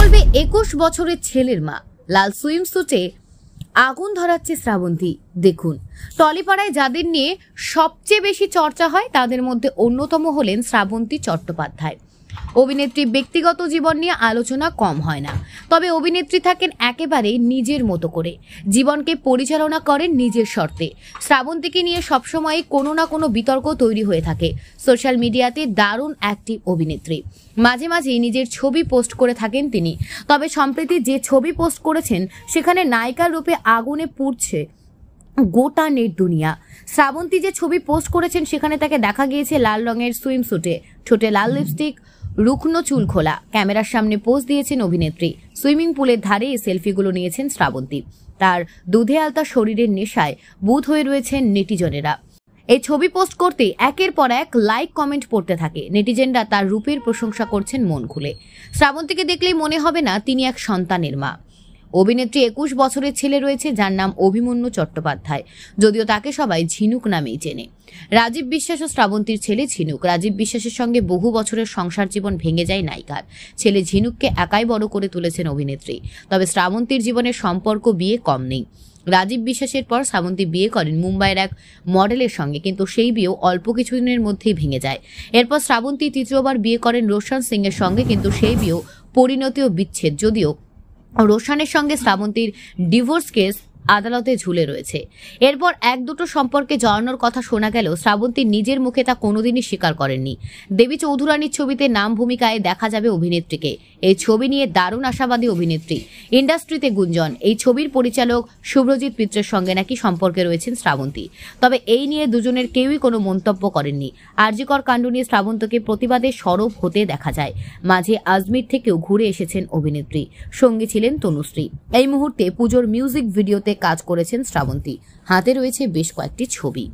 বলবে 21 বছরের ছেলের মা লাল সুইমস্যুটে আগুন ধরাচ্ছে শ্রাবন্তী। দেখুন, টলিপাড়ায় যাদের নিয়ে সবচেয়ে বেশি চর্চা হয় তাদের মধ্যে অন্যতম হলেন শ্রাবন্তী চট্টোপাধ্যায়। অভিনেত্রী ব্যক্তিগত জীবন নিয়ে আলোচনা কম হয় না, তবে অভিনেত্রী থাকেন একেবারে নিজের মতো করে, জীবনকে পরিচালনা করেন নিজের শর্তে। শ্রাবন্তীকে নিয়ে সবসময় কোনো না কোনো বিতর্ক তৈরি হয়ে থাকে। সোশ্যাল মিডিয়াতে দারুণ অ্যাক্টিভ অভিনেত্রী, মাঝে মাঝেই নিজের ছবি পোস্ট করে থাকেন তিনি। তবে সম্প্রতি যে ছবি পোস্ট করেছেন সেখানে নায়িকার রূপে আগুনে পুড়ছে গোটা নেট দুনিয়া। শ্রাবন্তী যে ছবি পোস্ট করেছেন সেখানে তাকে দেখা গিয়েছে লাল রঙের সুইমস্যুটে, ঠোঁটে লাল লিপস্টিক, রুগ্ন চুল খোলা। ক্যামেরার সামনে পোজ দিয়েছেন অভিনেত্রী। সুইমিং পুলের ধারে এই সেলফিগুলো নিয়েছেন শ্রাবন্তী। তার দুধে আলতা শরীরের নেশায় বুঁদ হয়ে রয়েছেন নেটিজনেরা। এই ছবি পোস্ট করতে একের পর এক লাইক কমেন্ট পড়তে থাকে। নেটিজেনরা তার রূপের প্রশংসা করছেন মন খুলে। শ্রাবন্তীকে দেখলেই মনে হবে না তিনি এক সন্তানের মা। অভিনেত্রী 21 বছরের ছেলে রয়েছে যার নাম অভিমন্যু চট্টোপাধ্যায়, যদিও তাকে সবাই ঝিনুক নামেই চেনে। রাজীব বিশ্বাস ও শ্রাবন্তীর ছেলে ঝিনুক। রাজীব বিশ্বাসের সঙ্গে বহু বছরের সংসার জীবন ভেঙে যায় নায়িকার। ছেলে ঝিনুককে একাই বড় করে তুলেছেন অভিনেত্রী। তবে শ্রাবন্তীর জীবনের সম্পর্ক বিয়ে কম নেই। রাজীব বিশ্বাসের পর শ্রাবন্তী বিয়ে করেন মুম্বাইয়ের এক মডেলের সঙ্গে, কিন্তু সেই বিয়েও অল্প কিছুদিনের মধ্যেই ভেঙে যায়। এরপর শ্রাবন্তী তৃতীয়বার বিয়ে করেন রোশন সিং এর সঙ্গে, কিন্তু সেই বিয়েও পরিণতি ও বিচ্ছেদ। যদিও রোশনের সঙ্গে শ্রাবন্তীর ডিভোর্স কেস আদালতে ঝুলে রয়েছে। এরপর এক দুটো সম্পর্কে জড়ানোর কথা শোনা গেলেও শ্রাবন্তী নিজের মুখে তা কোনোদিনই স্বীকার করেননি। দেবী চৌধুরানীর ছবিতে নাম ভূমিকায় দেখা যাবে অভিনেত্রীকে। এই ছবি নিয়ে দারুণ আশাবাদী অভিনেত্রী। ইন্ডাস্ট্রিতে গুঞ্জন, এই ছবির পরিচালক শুভ্রজিৎ মিত্রের সঙ্গে নাকি সম্পর্কে রয়েছেন শ্রাবন্তী। তবে এই নিয়ে দুজনের কেউই কোনো মন্তব্য করেননি। আরজিকর কাণ্ড নিয়ে শ্রাবন্তকে প্রতিবাদে সরব হতে দেখা যায়। মাঝে আজমির থেকেও ঘুরে এসেছেন অভিনেত্রী। সঙ্গী ছিলেন তনুশ্রী। এই মুহূর্তে পুজোর মিউজিক ভিডিওতে কাজ করেছেন শ্রাবন্তী। হাতে রয়েছে বেশ কয়েকটি ছবি।